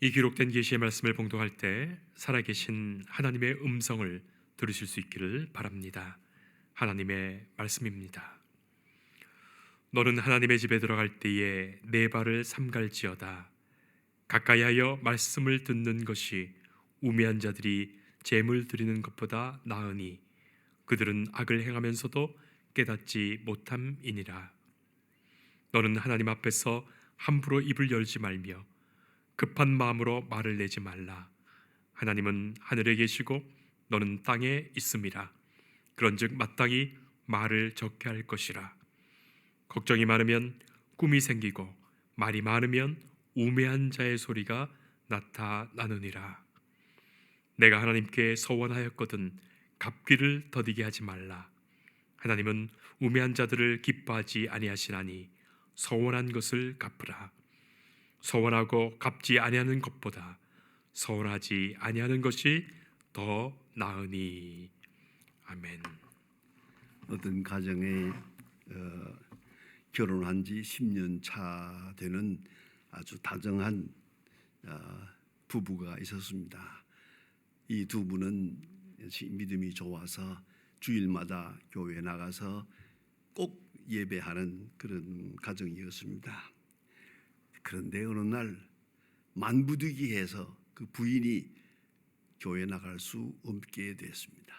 이 기록된 계시의 말씀을 봉독할 때 살아계신 하나님의 음성을 들으실 수 있기를 바랍니다. 하나님의 말씀입니다. 너는 하나님의 집에 들어갈 때에 네 발을 삼갈지어다. 가까이하여 말씀을 듣는 것이 우매한 자들이 재물 드리는 것보다 나으니 그들은 악을 행하면서도 깨닫지 못함이니라. 너는 하나님 앞에서 함부로 입을 열지 말며 급한 마음으로 말을 내지 말라. 하나님은 하늘에 계시고 너는 땅에 있음이라. 그런즉 마땅히 말을 적게 할 것이라. 걱정이 많으면 꿈이 생기고 말이 많으면 우매한 자의 소리가 나타나느니라. 내가 하나님께 서원하였거든 갚기를 더디게 하지 말라. 하나님은 우매한 자들을 기뻐하지 아니하시나니 서원한 것을 갚으라. 서원하고 갚지 아니하는 것보다 서원하지 아니하는 것이 더 나으니. 아멘. 어떤 가정에 결혼한 지 10년 차 되는 아주 다정한 부부가 있었습니다. 이 두 분은 믿음이 좋아서 주일마다 교회에 나가서 꼭 예배하는 그런 가정이었습니다. 그런데 어느 날 만부득이해서 그 부인이 교회에 나갈 수 없게 됐습니다.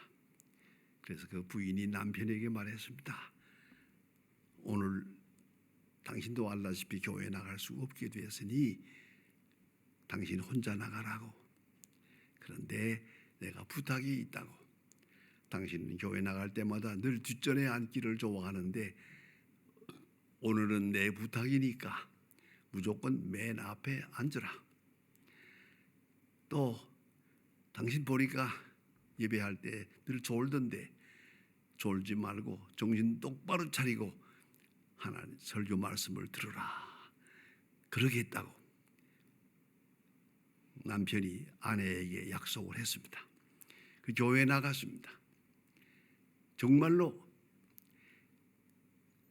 그래서 그 부인이 남편에게 말했습니다. 오늘 당신도 알다시피 교회에 나갈 수 없게 되었으니 당신 혼자 나가라고. 그런데 내가 부탁이 있다고. 당신은 교회 나갈 때마다 늘 뒷전에 앉기를 좋아하는데 오늘은 내 부탁이니까 무조건 맨 앞에 앉으라. 또 당신 보니까 예배할 때 늘 졸던데 졸지 말고 정신 똑바로 차리고 하나님 설교 말씀을 들으라. 그러겠다고 남편이 아내에게 약속을 했습니다. 그 교회에 나갔습니다. 정말로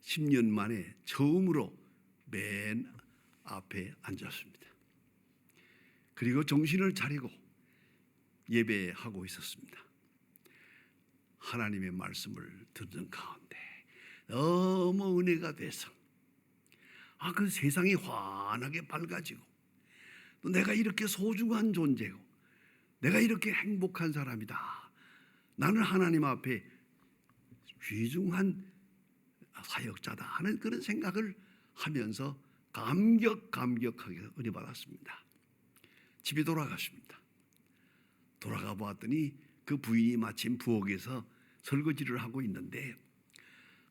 10년 만에 처음으로 맨 앞에 앉았습니다. 그리고 정신을 차리고 예배하고 있었습니다. 하나님의 말씀을 듣는 가운데 너무 은혜가 돼서 그 세상이 환하게 밝아지고 또 내가 이렇게 소중한 존재고 내가 이렇게 행복한 사람이다. 나는 하나님 앞에 귀중한 사역자다 하는 그런 생각을 하면서 감격하게 은혜 받았습니다. 집에 돌아갔습니다. 돌아가 보았더니 그 부인이 마침 부엌에서 설거지를 하고 있는데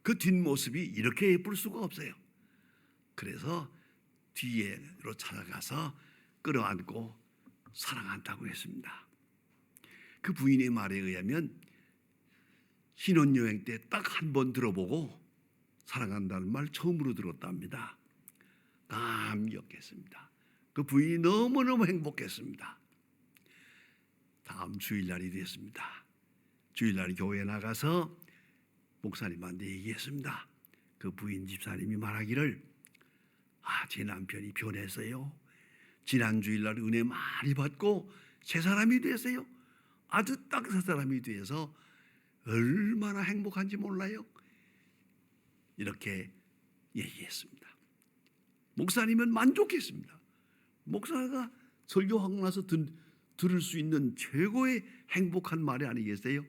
그 뒷모습이 이렇게 예쁠 수가 없어요. 그래서 뒤로 찾아가서 끌어안고 사랑한다고 했습니다. 그 부인의 말에 의하면 신혼여행 때 딱 한 번 들어보고 사랑한다는 말 처음으로 들었답니다. 감격했습니다. 그 부인이 너무너무 행복했습니다. 다음 주일날이 됐습니다. 주일날 교회에 나가서 목사님한테 얘기했습니다. 그 부인 집사님이 말하기를 제 남편이 변했어요. 지난 주일날 은혜 많이 받고 새 사람이 됐어요. 아주 딱 새 사람이 돼서 얼마나 행복한지 몰라요. 이렇게 얘기했습니다. 목사님은 만족했습니다. 목사가 설교하고 나서 들을 수 있는 최고의 행복한 말이 아니겠어요?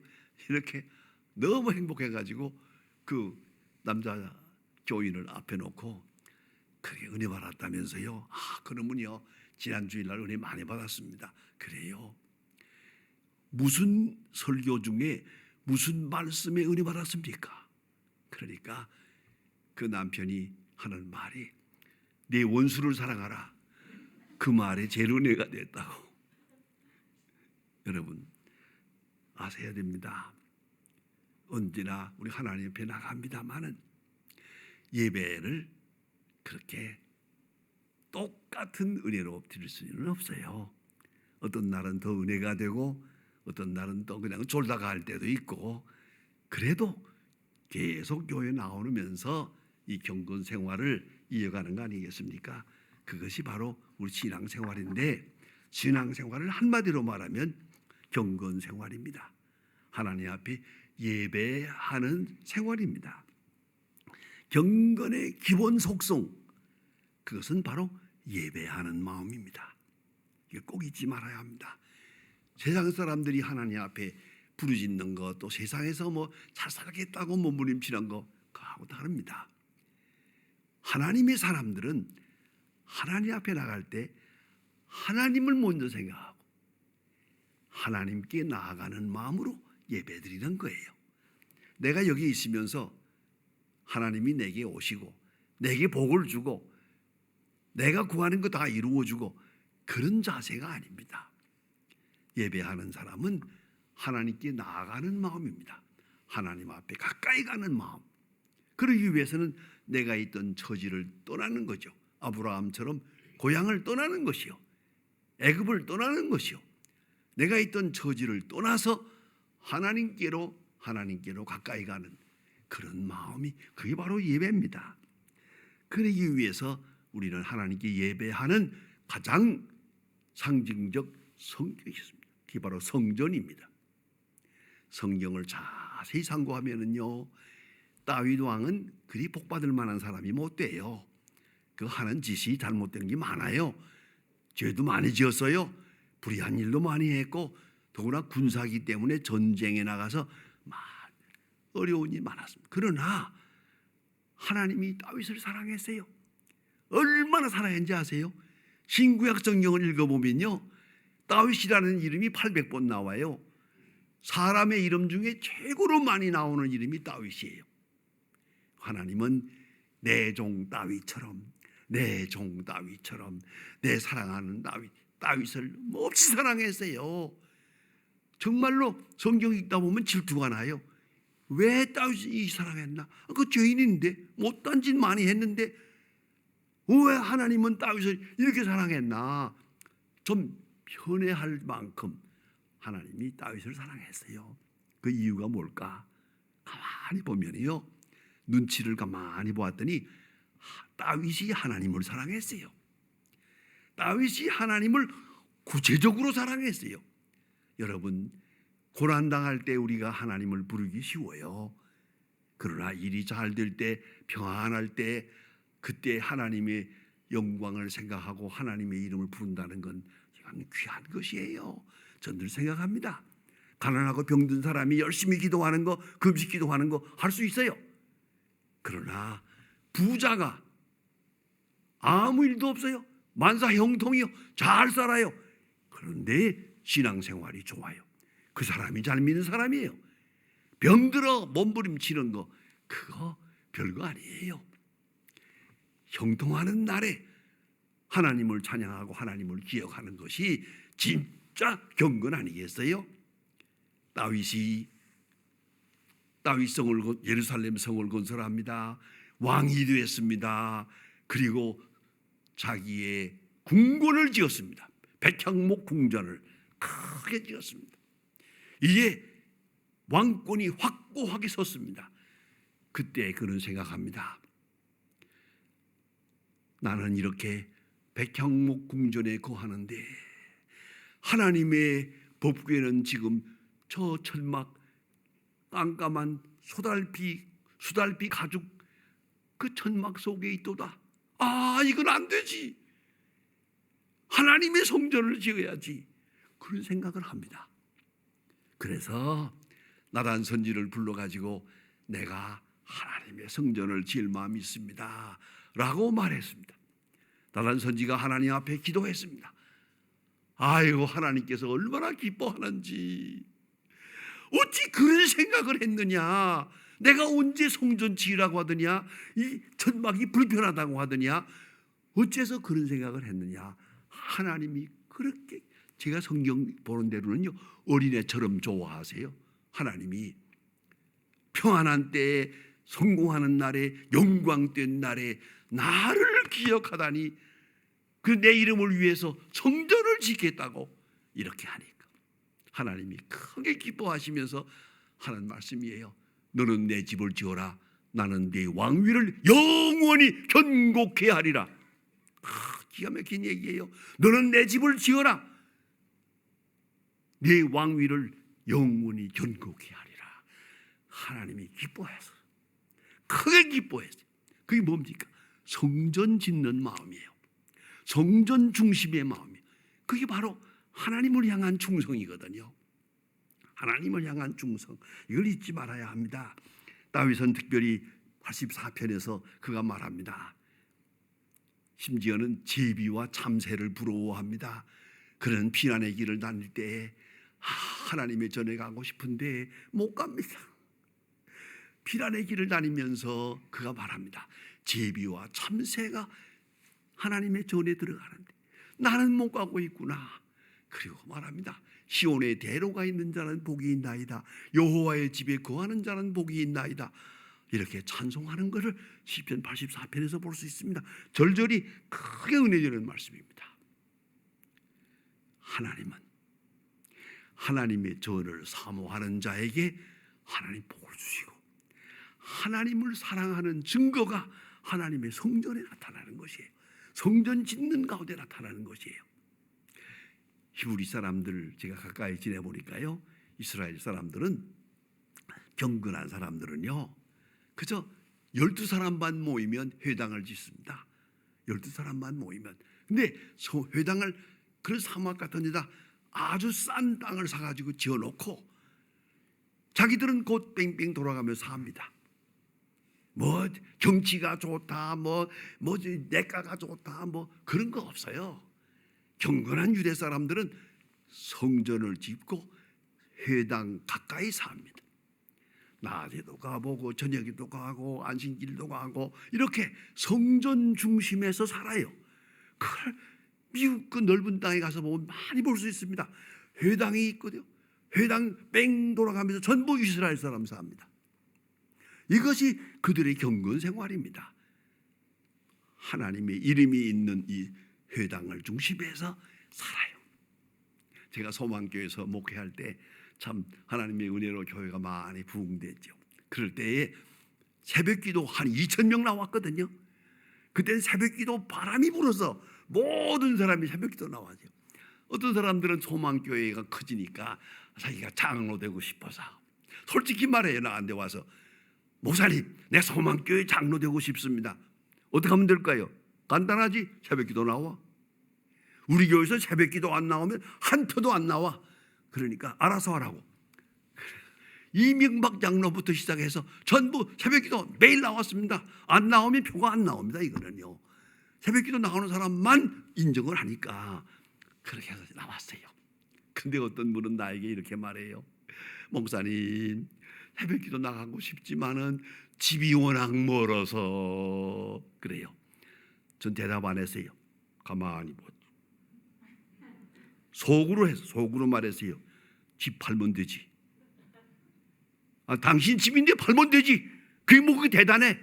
이렇게 너무 행복해가지고 그 남자 교인을 앞에 놓고 그게 은혜 받았다면서요? 그러면요 지난 주일날 은혜 많이 받았습니다. 그래요? 무슨 설교 중에 무슨 말씀에 은혜 받았습니까? 그러니까 그 남편이 하는 말이 내 원수를 사랑하라. 그 말에 제일 은혜가 됐다고. 여러분 아셔야 됩니다. 언제나 우리 하나님 앞에 나갑니다마는 예배를 그렇게 똑같은 은혜로 드릴 수는 없어요. 어떤 날은 더 은혜가 되고 어떤 날은 또 그냥 졸다가 할 때도 있고 그래도 계속 교회 나오면서 이 경건 생활을 이어가는 거 아니겠습니까? 그것이 바로 우리 신앙 생활인데 신앙생활을 한마디로 말하면 경건 생활입니다. 하나님 앞에 예배하는 생활입니다. 경건의 기본 속성, 그것은 바로 예배하는 마음입니다. 이거 꼭 잊지 말아야 합니다. 세상 사람들이 하나님 앞에 부르짖는 것, 또 세상에서 뭐 잘 살겠다고 몸부림치는 것, 그하고 다릅니다. 하나님의 사람들은 하나님 앞에 나갈 때 하나님을 먼저 생각하고 하나님께 나아가는 마음으로 예배드리는 거예요. 내가 여기 있으면서 하나님이 내게 오시고 내게 복을 주고 내가 구하는 거 다 이루어주고 그런 자세가 아닙니다. 예배하는 사람은 하나님께 나아가는 마음입니다. 하나님 앞에 가까이 가는 마음. 그러기 위해서는 내가 있던 처지를 떠나는 거죠. 아브라함처럼 고향을 떠나는 것이요, 애굽을 떠나는 것이요, 내가 있던 처지를 떠나서 하나님께로 가까이 가는 그런 마음이, 그게 바로 예배입니다. 그러기 위해서 우리는 하나님께 예배하는 가장 상징적 성격이 있습니다. 그게 바로 성전입니다. 성경을 자세히 상고하면은요, 다윗 왕은 그리 복받을 만한 사람이 못 돼요. 그 하는 짓이 잘못된 게 많아요. 죄도 많이 지었어요. 불의한 일도 많이 했고, 더구나 군사기 때문에 전쟁에 나가서 어려운 일이 많았습니다. 그러나 하나님이 다윗을 사랑했어요. 얼마나 사랑했는지 아세요? 신구약 성경을 읽어보면요, 다윗이라는 이름이 800번 나와요. 사람의 이름 중에 최고로 많이 나오는 이름이 다윗이에요. 하나님은 내 종 다윗처럼, 내 종 다윗처럼, 내 사랑하는 다윗을 몹시 사랑했어요. 정말로 성경 읽다 보면 질투가 나요. 왜 다윗이 사랑했나? 그 죄인인데, 못한 짓 많이 했는데 왜 하나님은 다윗을 이렇게 사랑했나? 좀 편애할 만큼 하나님이 다윗을 사랑했어요. 그 이유가 뭘까? 가만히 보면요, 눈치를 가만히 보았더니 다윗이 하나님을 사랑했어요. 다윗이 하나님을 구체적으로 사랑했어요. 여러분, 고난당할 때 우리가 하나님을 부르기 쉬워요. 그러나 일이 잘 될 때, 평안할 때, 그때 하나님의 영광을 생각하고 하나님의 이름을 부른다는 건 귀한 것이에요. 전 늘 생각합니다. 가난하고 병든 사람이 열심히 기도하는 거, 금식 기도하는 거 할 수 있어요. 그러나 부자가 아무 일도 없어요. 만사 형통이요, 잘 살아요. 그런데 신앙생활이 좋아요. 그 사람이 잘 믿는 사람이에요. 병들어 몸부림치는 거, 그거 별거 아니에요. 형통하는 날에 하나님을 찬양하고 하나님을 기억하는 것이 진짜 경건 아니겠어요? 다윗이 예루살렘 성을 건설합니다. 왕이 되었습니다. 그리고 자기의 궁궐을 지었습니다. 백향목 궁전을 크게 지었습니다. 이제 왕권이 확고하게 섰습니다. 그때 그는 생각합니다. 나는 이렇게 백향목 궁전에 거하는데 하나님의 법궤는 지금 저 천막 깜깜한 수달비 가죽 그 천막 속에 있도다. 이건 안 되지. 하나님의 성전을 지어야지. 그런 생각을 합니다. 그래서 나단 선지를 불러가지고 내가 하나님의 성전을 지을 마음이 있습니다 라고 말했습니다. 나단 선지가 하나님 앞에 기도했습니다. 아이고, 하나님께서 얼마나 기뻐하는지. 어찌 그런 생각을 했느냐. 내가 언제 성전 지으라고 하더냐, 이 천막이 불편하다고 하더냐, 어째서 그런 생각을 했느냐. 하나님이 그렇게, 제가 성경 보는 대로는요, 어린애처럼 좋아하세요. 하나님이 평안한 때에, 성공하는 날에, 영광된 날에 나를 기억하다니, 그 내 이름을 위해서 성전을 짓겠다고 이렇게 하니까 하나님이 크게 기뻐하시면서 하는 말씀이에요. 너는 내 집을 지어라. 나는 네 왕위를 영원히 견고케 하리라. 기가 막힌 얘기예요. 너는 내 집을 지어라. 내 왕위를 영원히 견고히 하리라. 하나님이 기뻐해서, 크게 기뻐했어요. 그게 뭡니까? 성전 짓는 마음이에요. 성전 중심의 마음이에요. 그게 바로 하나님을 향한 충성이거든요. 하나님을 향한 충성, 이걸 잊지 말아야 합니다. 다윗은 특별히 84편에서 그가 말합니다. 심지어는 제비와 참새를 부러워합니다. 그는 피난의 길을 다닐 때에 하나님의 전에 가고 싶은데 못 갑니다. 피난의 길을 다니면서 그가 말합니다. 제비와 참새가 하나님의 전에 들어가는데 나는 못 가고 있구나. 그리고 말합니다. 시온에 대로가 있는 자는 복이 있나이다. 여호와의 집에 거하는 자는 복이 있나이다. 이렇게 찬송하는 것을 시편 84편에서 볼 수 있습니다. 절절히 크게 은혜 주는 말씀입니다. 하나님은 하나님의 전을 사모하는 자에게 하나님 복을 주시고, 하나님을 사랑하는 증거가 하나님의 성전에 나타나는 것이에요. 성전 짓는 가운데 나타나는 것이에요. 히브리 사람들 제가 가까이 지내보니까요, 이스라엘 사람들은, 경건한 사람들은요, 그저 12사람만 모이면 회당을 짓습니다. 12사람만 모이면. 근데 회당을 그런 사막 같은 데다 아주 싼 땅을 사가지고 지어놓고 자기들은 곧 뺑뺑 돌아가면서 삽니다. 뭐 경치가 좋다, 뭐 내과가 좋다, 뭐 그런 거 없어요. 경건한 유대 사람들은 성전을 짓고 회당 가까이 삽니다. 낮에도 가보고 저녁에도 가고 안식일도 가고 이렇게 성전 중심에서 살아요. 그걸 미국 그 넓은 땅에 가서 보면 많이 볼 수 있습니다. 회당이 있거든요. 회당 뺑 돌아가면서 전부 이스라엘 사람 삽니다. 이것이 그들의 경건 생활입니다. 하나님의 이름이 있는 이 회당을 중심해서 살아요. 제가 소망교회에서 목회할 때 참 하나님의 은혜로 교회가 많이 부흥됐죠. 그럴 때에 새벽기도 한 2,000명 나왔거든요. 그때는 새벽기도 바람이 불어서 모든 사람이 새벽기도 나와죠. 어떤 사람들은 소망교회가 커지니까 자기가 장로 되고 싶어서, 솔직히 말해요. 나한테 와서 목사님, 내 소망교회 장로 되고 싶습니다. 어떻게 하면 될까요? 간단하지. 새벽기도 나와. 우리 교회에서 새벽기도 안 나오면 한 표도 안 나와. 그러니까 알아서 하라고. 이명박 장로부터 시작해서 전부 새벽기도 매일 나왔습니다. 안 나오면 표가 안 나옵니다. 이거는요. 새벽기도 나오는 사람만 인정을 하니까 그렇게 해서 나왔어요. 근데 어떤 분은 나에게 이렇게 말해요. 목사님, 새벽기도 나가고 싶지만은 집이 워낙 멀어서 그래요. 전 대답 안 했어요. 가만히 보죠. 속으로 말했어요. 집 팔면 되지. 당신 집인데 팔면 되지. 그게 뭐 그게 대단해?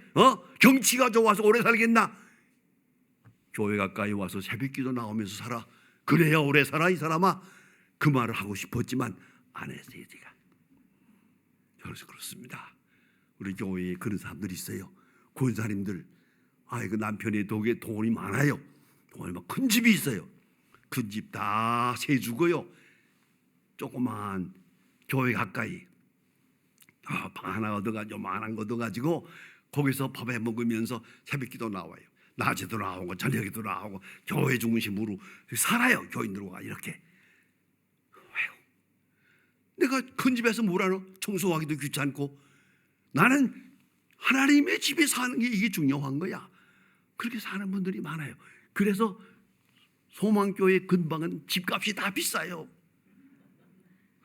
경치가 좋아서 오래 살겠나? 교회 가까이 와서 새벽기도 나오면서 살아. 그래야 오래 살아 이 사람아. 그 말을 하고 싶었지만 안 했어요. 제가. 그래서 그렇습니다. 우리 교회에 그런 사람들이 있어요. 권사님들, 그 남편의 덕에 돈이 많아요. 돈이 막 큰 집이 있어요. 큰 집 다 세주고요. 조그만 교회 가까이 방 하나 얻어가지고 요만한 거 얻어가지고 거기서 밥해 먹으면서 새벽기도 나와요. 낮에도 나오고 저녁에도 나오고 교회 중심으로 살아요. 교인들과 이렇게. 왜요? 내가 큰 집에서 뭐라노? 청소하기도 귀찮고. 나는 하나님의 집에 사는 게 이게 중요한 거야. 그렇게 사는 분들이 많아요. 그래서 소망교회 근방은 집값이 다 비싸요.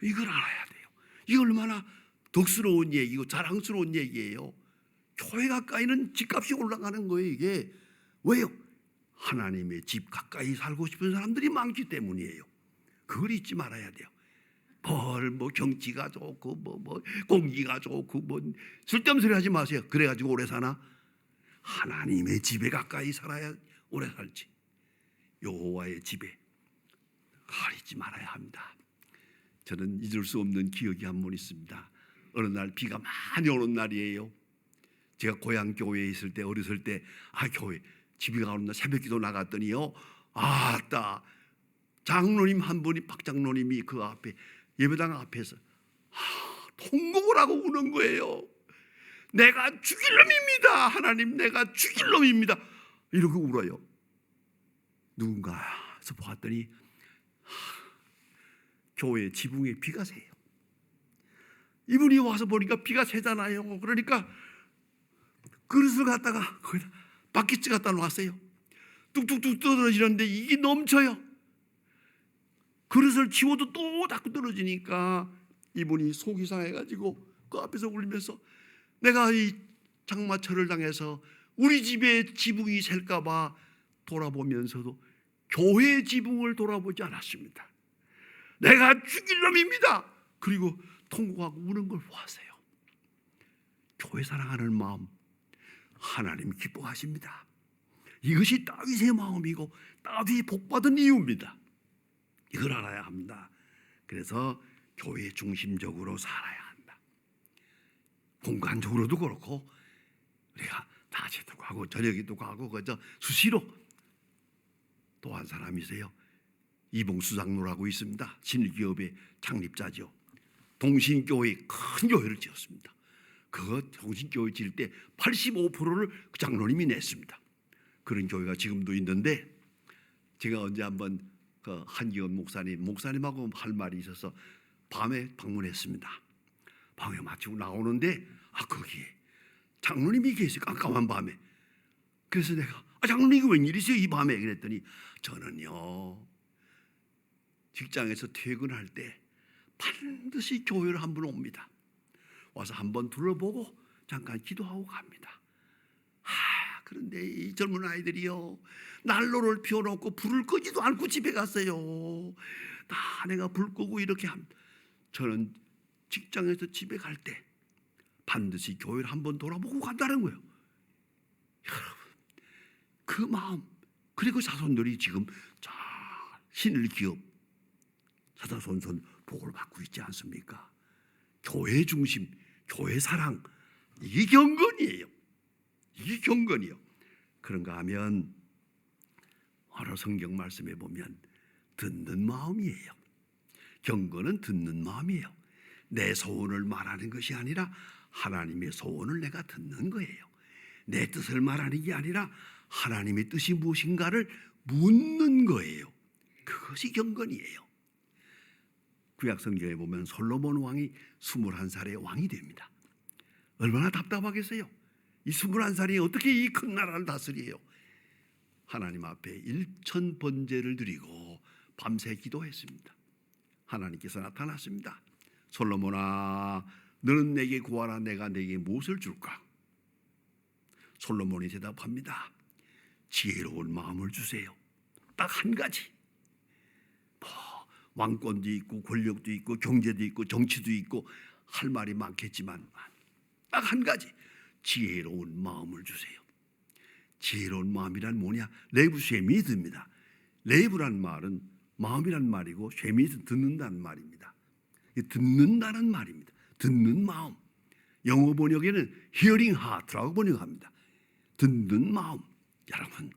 이걸 알아야 돼요. 이게 얼마나 덕스러운 얘기고 자랑스러운 얘기예요. 교회 가까이는 집값이 올라가는 거예요. 이게 왜요? 하나님의 집 가까이 살고 싶은 사람들이 많기 때문이에요. 그걸 잊지 말아야 돼요. 뭐 경치가 좋고 뭐 공기가 좋고 뭐 쓸데없는 소리 하지 마세요. 그래가지고 오래 사나? 하나님의 집에 가까이 살아야 오래 살지. 여호와의 집에 가리지 말아야 합니다. 저는 잊을 수 없는 기억이 한 번 있습니다. 어느 날 비가 많이 오는 날이에요. 제가 고향 교회에 있을 때, 어렸을 때 교회 비가 오는 날 새벽기도 나갔더니요, 장로님 한 분이, 박 장로님이 그 앞에 예배당 앞에서 통곡을 하고 우는 거예요. 내가 죽일 놈입니다. 하나님, 내가 죽일 놈입니다. 이러고 울어요. 누군가서 보았더니 교회 지붕에 비가 새요. 이분이 와서 보니까 비가 새잖아요. 그러니까 그릇을 갖다가 거기다 바퀴째 갖다 놓았어요. 뚝뚝뚝 떨어지는데 이게 넘쳐요. 그릇을 치워도 또 자꾸 떨어지니까 이분이 속이 상해가지고 그 앞에서 울면서 내가 이 장마철을 당해서 우리 집에 지붕이 셀까봐 돌아보면서도 교회 지붕을 돌아보지 않았습니다. 내가 죽일 놈입니다. 그리고 통곡하고 우는 걸 보았어요. 교회 사랑하는 마음 하나님 기뻐하십니다. 이것이 다윗의 마음이고 다윗이 복받은 이유입니다. 이걸 알아야 합니다. 그래서 교회 중심적으로 살아야 한다. 공간적으로도 그렇고 우리가 낮에도 가고 저녁에도 가고 그저 수시로 또 한 사람이세요. 이봉수 장로라고 있습니다. 신일기업의 창립자죠. 동신교회 큰 교회를 지었습니다. 그 동신교회 지을 때 85%를 그 장로님이 냈습니다. 그런 교회가 지금도 있는데 제가 언제 한번 그 한기원 목사님하고 할 말이 있어서 밤에 방문했습니다. 밤에 마치고 나오는데 거기에 장로님이 계세요. 깜깜한 밤에. 그래서 내가 장로님 웬일이세요 이 밤에? 그랬더니 저는요 직장에서 퇴근할 때 반드시 교회를 한 번 옵니다. 와서 한번 둘러보고 잠깐 기도하고 갑니다. 그런데 이 젊은 아이들이요 난로를 피워놓고 불을 끄지도 않고 집에 갔어요. 다 아내가 불 끄고 이렇게 합니다. 저는 직장에서 집에 갈 때 반드시 교회를 한번 돌아보고 간다는 거예요. 여러분 그 마음, 그리고 자손들이 지금 잘 신일기업 사자손손 복을 받고 있지 않습니까? 교회 중심, 교회 사랑, 이게 경건이에요. 이게 경건이요. 그런가 하면 어느 성경 말씀에 보면 듣는 마음이에요. 경건은 듣는 마음이에요. 내 소원을 말하는 것이 아니라 하나님의 소원을 내가 듣는 거예요. 내 뜻을 말하는 게 아니라 하나님의 뜻이 무엇인가를 묻는 거예요. 그것이 경건이에요. 구약 성경에 보면 솔로몬 왕이 21살에 왕이 됩니다. 얼마나 답답하겠어요. 이 21살이 어떻게 이 큰 나라를 다스려요. 하나님 앞에 1000번제를 드리고 밤새 기도했습니다. 하나님께서 나타났습니다. 솔로몬아, 너는 내게 구하라. 내가 내게 무엇을 줄까? 솔로몬이 대답합니다. 지혜로운 마음을 주세요. 딱 한 가지. 왕권도 있고 권력도 있고 경제도 있고 정치도 있고 할 말이 많겠지만 딱 한 가지. 지혜로운 마음을 주세요. 지혜로운 마음이란 뭐냐? 레브 쉐미드입니다. 레브란 말은 마음이란 말이고 쉐미드 듣는다는 말입니다. 듣는다는 말입니다. 듣는 마음. 영어 번역에는 hearing heart라고 번역합니다. 듣는 마음. 여러분,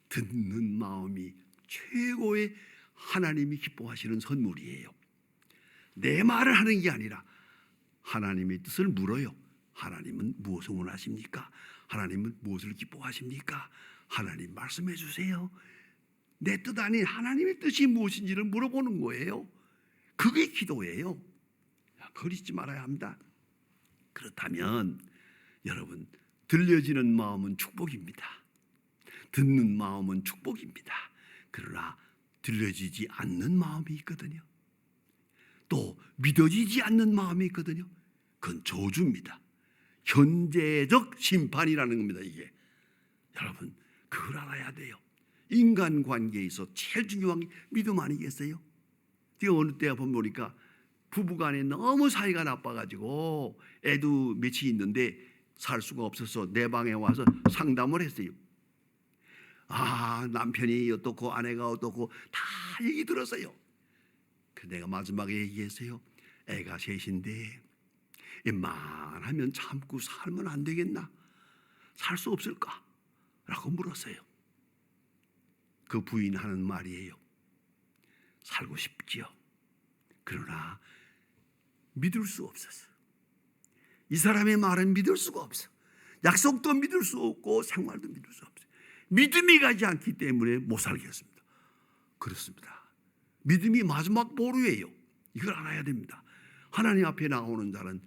듣는 마음이 최고의 하나님이 기뻐하시는 선물이에요. 내 말을 하는 게 아니라 하나님의 뜻을 물어요. 하나님은 무엇을 원하십니까? 하나님은 무엇을 기뻐하십니까? 하나님 말씀해 주세요. 내 뜻 아닌 하나님의 뜻이 무엇인지를 물어보는 거예요. 그게 기도예요. 그걸 잊지 말아야 합니다. 그렇다면 여러분, 들려지는 마음은 축복입니다. 듣는 마음은 축복입니다. 그러나 들려지지 않는 마음이 있거든요. 또 믿어지지 않는 마음이 있거든요. 그건 저주입니다. 현재적 심판이라는 겁니다. 이게 여러분 그걸 알아야 돼요. 인간관계에 있어 제일 중요한 게 믿음 아니겠어요? 제가 어느 때 보니까 부부간에 너무 사이가 나빠가지고 애도 며칠 있는데 살 수가 없어서 내 방에 와서 상담을 했어요. 남편이 어떻고 아내가 어떻고 다 얘기 들었어요. 그 내가 마지막에 얘기했어요. 애가 셋인데 웬만하면 참고 살면 안 되겠나? 살 수 없을까? 라고 물었어요. 그 부인 하는 말이에요. 살고 싶지요. 그러나 믿을 수 없었어. 이 사람의 말은 믿을 수가 없어. 약속도 믿을 수 없고 생활도 믿을 수 없어요. 믿음이 가지 않기 때문에 못 살겠습니다. 그렇습니다. 믿음이 마지막 보루예요. 이걸 알아야 됩니다. 하나님 앞에 나오는 자는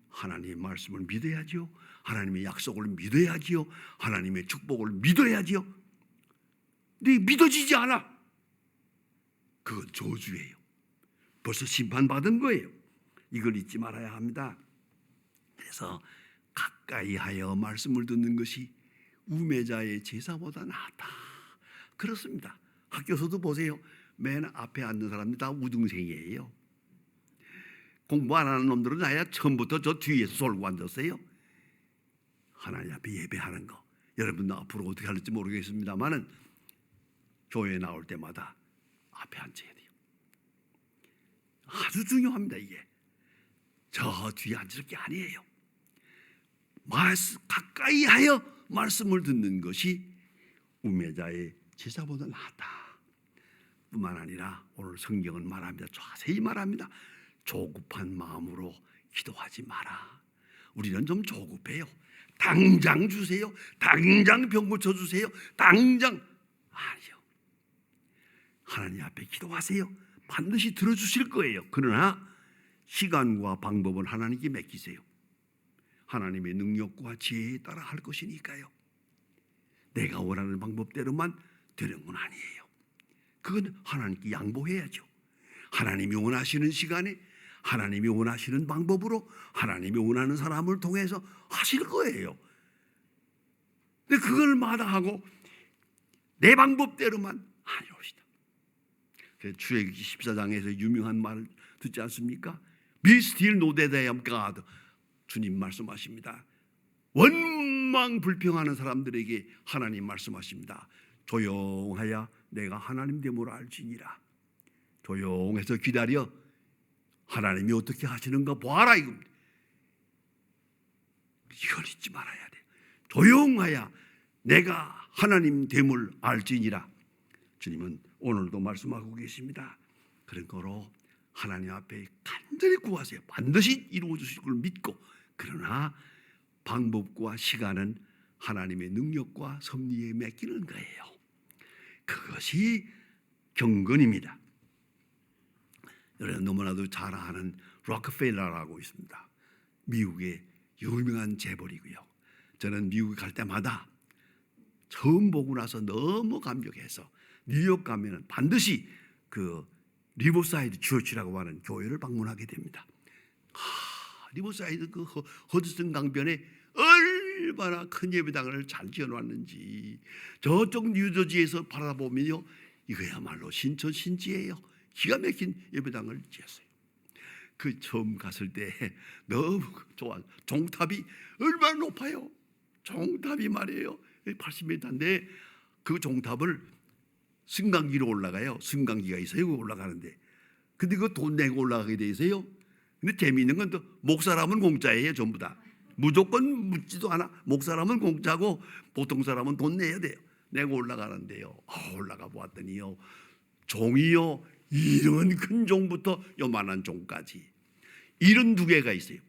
하나님의 말씀을 믿어야지요. 하나님의 약속을 믿어야지요. 하나님의 축복을 믿어야지요. 근데 믿어지지 않아. 그건 저주예요. 벌써 심판받은 거예요. 이걸 잊지 말아야 합니다. 그래서 가까이 하여 말씀을 듣는 것이 우매자의 제사보다 낫다. 그렇습니다. 학교에서도 보세요. 맨 앞에 앉는 사람들이 다 우등생이에요. 공부 안 하는 놈들은 아예 처음부터 저 뒤에서 쏠고 앉았어요. 하나님 앞에 예배하는 거. 여러분 앞으로 어떻게 할지 모르겠습니다만은 교회에 나올 때마다 앞에 앉아야 돼요. 아주 중요합니다. 이게 저 뒤에 앉을 게 아니에요. 가까이 하여 말씀을 듣는 것이 우매자의 제사보다 낫다. 뿐만 아니라 오늘 성경은 말합니다. 자세히 말합니다. 조급한 마음으로 기도하지 마라. 우리는 좀 조급해요. 당장 주세요. 당장 병 고쳐주세요. 당장. 아니요. 하나님 앞에 기도하세요. 반드시 들어주실 거예요. 그러나 시간과 방법은 하나님께 맡기세요. 하나님의 능력과 지혜에 따라 할 것이니까요. 내가 원하는 방법대로만 되는 건 아니에요. 그건 하나님께 양보해야죠. 하나님이 원하시는 시간에 하나님이 원하시는 방법으로 하나님이 원하는 사람을 통해서 하실 거예요. 근데 그걸 마다하고 내 방법대로만 하려시다. 그래서 출애굽기 14장에서 유명한 말을 듣지 않습니까? Be still, know that I am God. 주님 말씀하십니다. 원망 불평하는 사람들에게 하나님 말씀하십니다. 조용하여 내가 하나님 됨을 알지니라. 조용해서 기다려 하나님이 어떻게 하시는가 보아라 이겁니다. 이걸 잊지 말아야 돼. 조용하여 내가 하나님 됨을 알지니라. 주님은 오늘도 말씀하고 계십니다. 그런 거로 하나님 앞에 간절히 구하세요. 반드시 이루어 주실 걸 믿고. 그러나 방법과 시간은 하나님의 능력과 섭리에 맡기는 거예요. 그것이 경건입니다. 여러분 너무나도 잘 아는 록펠러라고 있습니다. 미국의 유명한 재벌이고요. 저는 미국에 갈 때마다 처음 보고 나서 너무 감격해서 뉴욕 가면은 반드시 그 리버사이드 처치라고 하는 교회를 방문하게 됩니다. 리버사이드 그 허드슨 강변에 얼마나 큰 예배당을 잘 지어놨는지 저쪽 뉴저지에서 바라보면요, 이거야말로 신천신지예요. 기가 막힌 예배당을 지었어요. 그 처음 갔을 때 너무 좋아. 종탑이 얼마나 높아요. 종탑이 말이에요 80m인데 그 종탑을 승강기로 올라가요. 승강기가 있어요. 올라가는데 근데 그거 돈 내고 올라가게 돼 있어요. 근데 재미있는 건 또 목사람은 공짜예요. 전부 다 무조건 묻지도 않아. 목사람은 공짜고 보통 사람은 돈 내야 돼요. 내고 올라가는데요, 올라가 보았더니요, 종이요 이런 큰 종부터 요만한 종까지 72개가 있어요.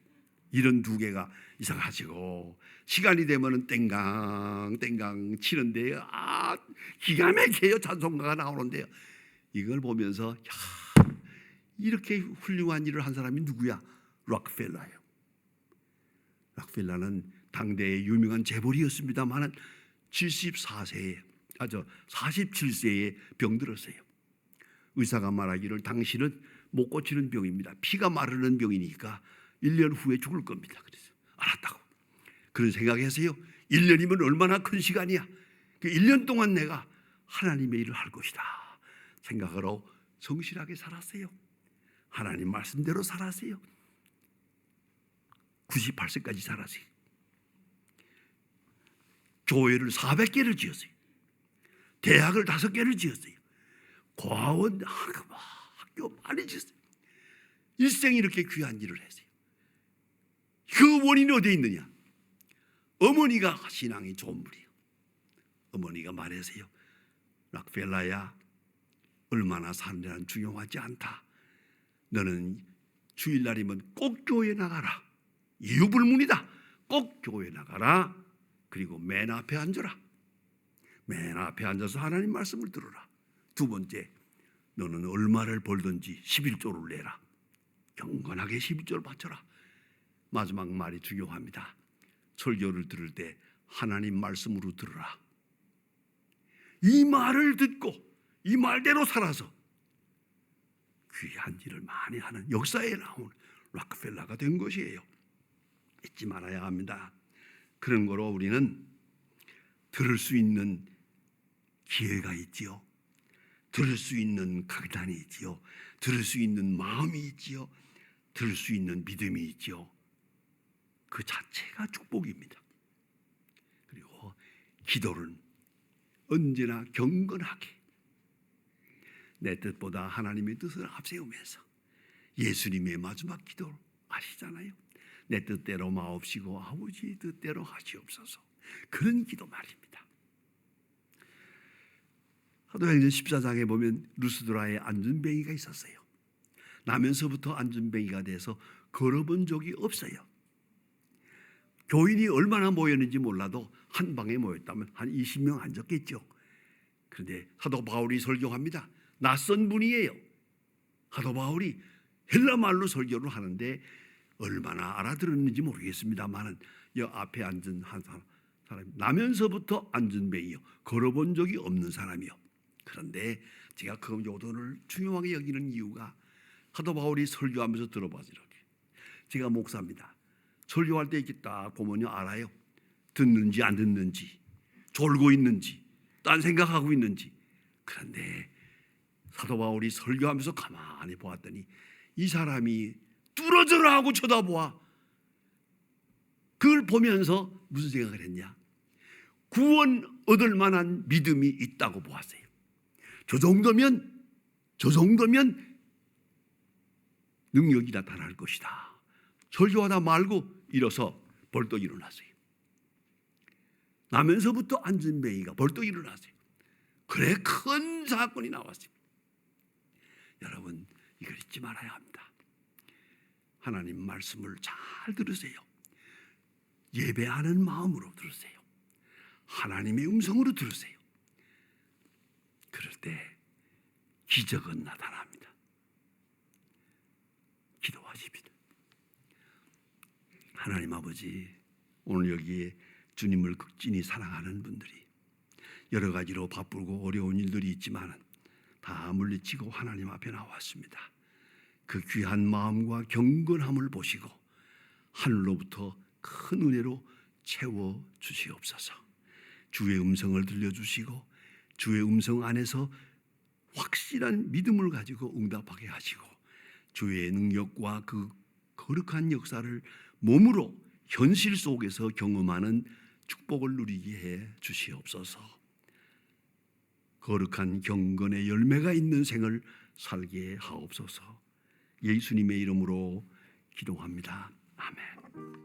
72개가 이상하시고 시간이 되면은 땡강 땡강 치는데요, 기가 막혀요. 찬송가가 나오는데요. 이걸 보면서 이렇게 훌륭한 일을 한 사람이 누구야? 록펠러예요. 록펠러는 당대의 유명한 재벌이었습니다만은 47세에 병들었어요. 의사가 말하기를 당신은 못 고치는 병입니다. 피가 마르는 병이니까 1년 후에 죽을 겁니다. 그래서 알았다고. 그런 생각했어요. 1년이면 얼마나 큰 시간이야. 그 1년 동안 내가 하나님의 일을 할 것이다 생각으로 성실하게 살았어요. 하나님 말씀대로 살았어요. 98세까지 살았어요. 교회를 400개를 지었어요. 대학을 5개를 지었어요. 고아원 학교 많이 지었어요. 일생이 이렇게 귀한 일을 했어요. 그 원인이 어디에 있느냐? 어머니가 신앙이 좋은 분이에요. 어머니가 말하세요. 록펠러야, 얼마나 사느냐는 중요하지 않다. 너는 주일날이면 꼭 교회 나가라. 이유 불문이다. 꼭 교회 나가라. 그리고 맨 앞에 앉아라. 맨 앞에 앉아서 하나님 말씀을 들어라. 두 번째, 너는 얼마를 벌든지 11조를 내라. 경건하게 11조를 바쳐라. 마지막 말이 중요합니다. 설교를 들을 때 하나님 말씀으로 들으라. 이 말을 듣고 이 말대로 살아서 귀한 일을 많이 하는 역사에 나온 락펠러가 된 것이에요. 잊지 말아야 합니다. 그런 거로 우리는 들을 수 있는 기회가 있지요. 들을 수 있는 강단이 있지요. 들을 수 있는 마음이 있지요. 들을 수 있는 믿음이 있지요. 그 자체가 축복입니다. 그리고 기도는 언제나 경건하게 내 뜻보다 하나님의 뜻을 앞세우면서 예수님의 마지막 기도 아시잖아요. 내 뜻대로 마옵시고 아버지 뜻대로 하시옵소서. 그런 기도 말입니다. 사도행전 14장에 보면 루스드라에 안전뱅이가 있었어요. 나면서부터 안전뱅이가 돼서 걸어본 적이 없어요. 교인이 얼마나 모였는지 몰라도 한 방에 모였다면 한 20명 앉았겠죠. 그런데 사도 바울이 설교합니다. 낯선 분이에요. 사도 바울이 헬라 말로 설교를 하는데 얼마나 알아들었는지 모르겠습니다만은 이 앞에 앉은 한 사람 나면서부터 안전뱅이요. 걸어본 적이 없는 사람이요. 그런데 제가 그 요도를 중요하게 여기는 이유가 사도 바울이 설교하면서 들어봐서 이렇게 제가 목사입니다. 설교할 때 이렇게 딱 보면요 알아요. 듣는지 안 듣는지, 졸고 있는지, 딴 생각하고 있는지. 그런데 사도 바울이 설교하면서 가만히 보았더니 이 사람이 뚫어져라 하고 쳐다보아. 그걸 보면서 무슨 생각을 했냐? 구원 얻을 만한 믿음이 있다고 보았어요. 저 정도면 능력이 나타날 것이다. 설교하다 말고 일어서 벌떡 일어났어요. 나면서부터 안전뱅이가 벌떡 일어났어요. 그래 큰 사건이 나왔어요. 여러분 이걸 잊지 말아야 합니다. 하나님 말씀을 잘 들으세요. 예배하는 마음으로 들으세요. 하나님의 음성으로 들으세요. 그럴 때 기적은 나타납니다. 기도하십시다. 하나님 아버지, 오늘 여기에 주님을 극진히 사랑하는 분들이 여러 가지로 바쁘고 어려운 일들이 있지만 다 물리치고 하나님 앞에 나왔습니다. 그 귀한 마음과 경건함을 보시고 하늘로부터 큰 은혜로 채워 주시옵소서. 주의 음성을 들려주시고 주의 음성 안에서 확실한 믿음을 가지고 응답하게 하시고 주의 능력과 그 거룩한 역사를 몸으로 현실 속에서 경험하는 축복을 누리게 해 주시옵소서. 거룩한 경건의 열매가 있는 생을 살게 하옵소서. 예수님의 이름으로 기도합니다. 아멘.